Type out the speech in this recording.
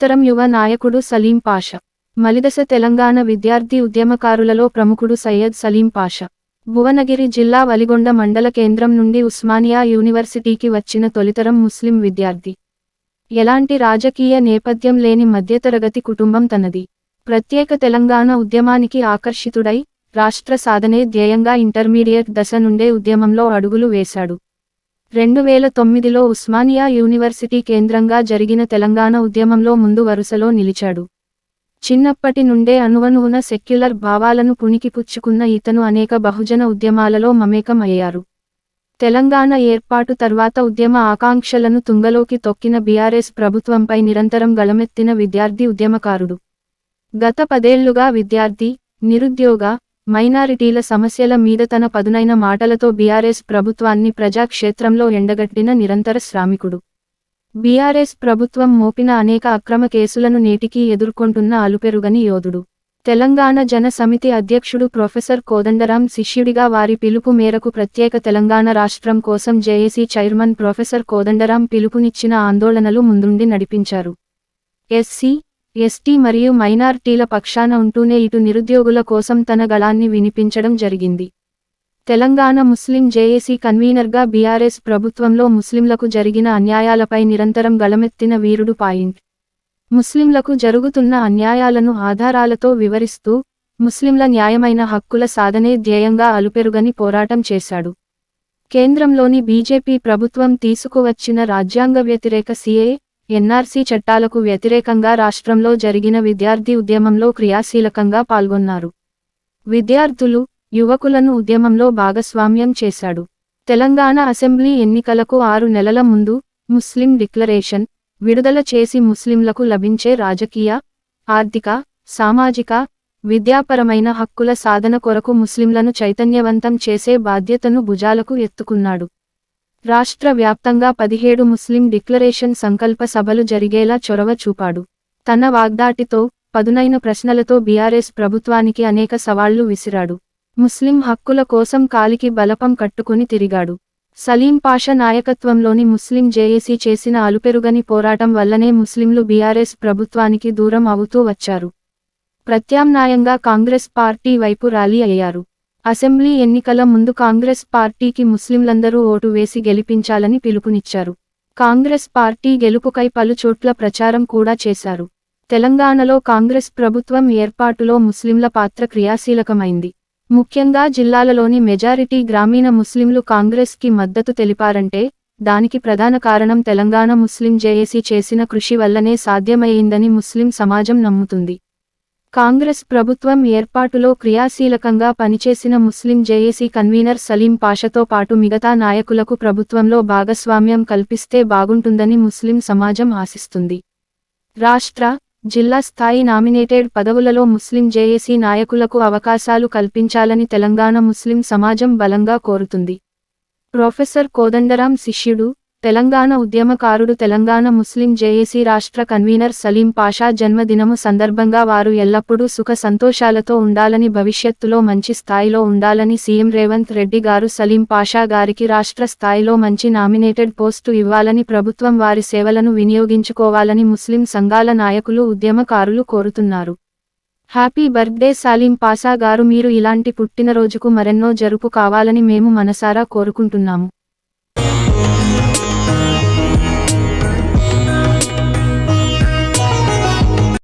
నేటితరం యువ నాయకుడు సలీం పాషా. మలిదశ తెలంగాణ విద్యార్థి ఉద్యమకారులలో ప్రముఖుడు సయ్యద్ సలీం పాషా. భువనగిరి జిల్లా వలిగొండ మండల కేంద్రం నుండి ఉస్మానియా యూనివర్సిటీకి వచ్చిన తొలితరం ముస్లిం విద్యార్థి. ఎలాంటి రాజకీయ నేపథ్యం లేని మధ్యతరగతి కుటుంబం తనది. ప్రత్యేక తెలంగాణ ఉద్యమానికి ఆకర్షితుడై రాష్ట్ర సాధనే ధ్యేయంగా ఇంటర్మీడియట్ దశ నుండే ఉద్యమంలో అడుగులు వేశాడు. 2009లో ఉస్మానియా యూనివర్సిటీ కేంద్రంగా జరిగిన తెలంగాణ ఉద్యమంలో ముందు వరుసలో నిలిచాడు. చిన్నప్పటి నుండే అణువణువున సెక్యులర్ భావాలను పుణికిపుచ్చుకున్న ఇతను అనేక బహుజన ఉద్యమాలలో మమేకం అయ్యారు. తెలంగాణ ఏర్పాటు తర్వాత ఉద్యమ ఆకాంక్షలను తుంగలోకి తొక్కిన బీఆర్ఎస్ ప్రభుత్వంపై నిరంతరం గళమెత్తిన విద్యార్థి ఉద్యమకారుడు. గత 10 ఏళ్లుగా విద్యార్థి, నిరుద్యోగ, మైనారిటీల సమస్యల మీద తన పదునైన మాటలతో బీఆర్ఎస్ ప్రభుత్వాన్ని ప్రజాక్షేత్రంలో ఎండగట్టిన నిరంతర శ్రామికుడు. బీఆర్ఎస్ ప్రభుత్వం మోపిన అనేక అక్రమ కేసులను నేటికీ ఎదుర్కొంటున్న అలుపెరుగని యోధుడు. తెలంగాణ జన సమితి అధ్యక్షుడు ప్రొఫెసర్ కోదండరాం శిష్యుడిగా వారి పిలుపు మేరకు ప్రత్యేక తెలంగాణ రాష్ట్రం కోసం జేఏసీ చైర్మన్ ప్రొఫెసర్ కోదండరాం పిలుపునిచ్చిన ఆందోళనలు ముందుండి నడిపించారు. ఎస్సీ, ఎస్టీ మరియు మైనార్టీల పక్షాన ఉంటూనే ఇటు నిరుద్యోగుల కోసం తన గళాన్ని వినిపించడం జరిగింది. తెలంగాణ ముస్లిం జేఏసీ కన్వీనర్గా బీఆర్ఎస్ ప్రభుత్వంలో ముస్లింలకు జరిగిన అన్యాయాలపై నిరంతరం గళమెత్తిన వీరుడు. ముస్లింలకు జరుగుతున్న అన్యాయాలను ఆధారాలతో వివరిస్తూ ముస్లింల న్యాయమైన హక్కుల సాధనే ధ్యేయంగా అలుపెరుగని పోరాటం చేశాడు. కేంద్రంలోని బీజేపీ ప్రభుత్వం తీసుకువచ్చిన రాజ్యాంగ వ్యతిరేక సీఏఏ, ఎన్ఆర్సీ చట్టాలకు వ్యతిరేకంగా రాష్ట్రంలో జరిగిన విద్యార్థి ఉద్యమంలో క్రియాశీలకంగా పాల్గొన్నారు. విద్యార్థులు, యువకులను ఉద్యమంలో భాగస్వామ్యం చేశాడు. తెలంగాణ అసెంబ్లీ ఎన్నికలకు 6 నెలల ముందు ముస్లిం డిక్లరేషన్ విడుదల చేసి ముస్లింలకు లభించే రాజకీయ, ఆర్థిక, సామాజిక, విద్యాపరమైన హక్కుల సాధన కొరకు ముస్లింలను చైతన్యవంతం చేసే బాధ్యతను భుజాలకు ఎత్తుకున్నాడు. రాష్ట్ర వ్యాప్తంగా 17 ముస్లిం డిక్లరేషన్ సంకల్ప సభలు జరిగేలా చొరవ చూపాడు. తన వాగ్దాటితో, పదునైన ప్రశ్నలతో బీఆర్ఎస్ ప్రభుత్వానికి అనేక సవాళ్లు విసిరాడు. ముస్లిం హక్కుల కోసం కాలికి బలపం కట్టుకుని తిరిగాడు. సలీం పాషా నాయకత్వంలోని ముస్లిం జేఏసీ చేసిన అలుపెరుగని పోరాటం వల్లనే ముస్లింలు బీఆర్ఎస్ ప్రభుత్వానికి దూరం అవుతూ వచ్చారు. ప్రత్యామ్నాయంగా కాంగ్రెస్ పార్టీ వైపు ర్యాలీ అయ్యారు. అసెంబ్లీ ఎన్నికల ముందు కాంగ్రెస్ పార్టీకి ముస్లింలందరూ ఓటు వేసి గెలిపించాలని పిలుపునిచ్చారు. కాంగ్రెస్ పార్టీ గెలుపుకై పలు చోట్ల ప్రచారం కూడా చేశారు. తెలంగాణలో కాంగ్రెస్ ప్రభుత్వం ఏర్పాటులో ముస్లింల పాత్ర క్రియాశీలకమైంది. ముఖ్యంగా జిల్లాలలోని మెజారిటీ గ్రామీణ ముస్లింలు కాంగ్రెస్కి మద్దతు తెలిపారంటే దానికి ప్రధాన కారణం తెలంగాణ ముస్లిం జేఏసీ చేసిన కృషి వల్లనే సాధ్యమయ్యిందని ముస్లిం సమాజం నమ్ముతుంది. కాంగ్రెస్ ప్రభుత్వం ఏర్పాటులో క్రియాశీలకంగా పనిచేసిన ముస్లిం జేఏసీ కన్వీనర్ సలీం పాషాతో పాటు మిగతా నాయకులకు ప్రభుత్వంలో భాగస్వామ్యం కల్పిస్తే బాగుంటుందని ముస్లిం సమాజం ఆశిస్తుంది. రాష్ట్ర, జిల్లా స్థాయి నామినేటెడ్ పదవులలో ముస్లిం జేఏసీ నాయకులకు అవకాశాలు కల్పించాలని తెలంగాణ ముస్లిం సమాజం బలంగా కోరుతుంది. ప్రొఫెసర్ కోదండరాం శిష్యుడు, తెలంగాణ ఉద్యమకారుడు తెలంగాణ ముస్లిం జేఏసీ రాష్ట్ర కన్వీనర్ సలీం పాషా జన్మదినము సందర్భంగా వారు ఎల్లప్పుడూ సుఖ సంతోషాలతో ఉండాలని, భవిష్యత్తులో మంచి స్థాయిలో ఉండాలని సీఎం రేవంత్ రెడ్డి గారు సలీం పాషా గారికి రాష్ట్ర స్థాయిలో మంచి నామినేటెడ్ పోస్టు ఇవ్వాలని, ప్రభుత్వం వారి సేవలను వినియోగించుకోవాలని ముస్లిం సంఘాల నాయకులు, ఉద్యమకారులు కోరుతున్నారు. హ్యాపీ బర్త్డే సలీం పాషా గారు, మీరు ఇలాంటి పుట్టినరోజుకు మరెన్నో జరుపు కావాలని మేము మనసారా కోరుకుంటున్నాము.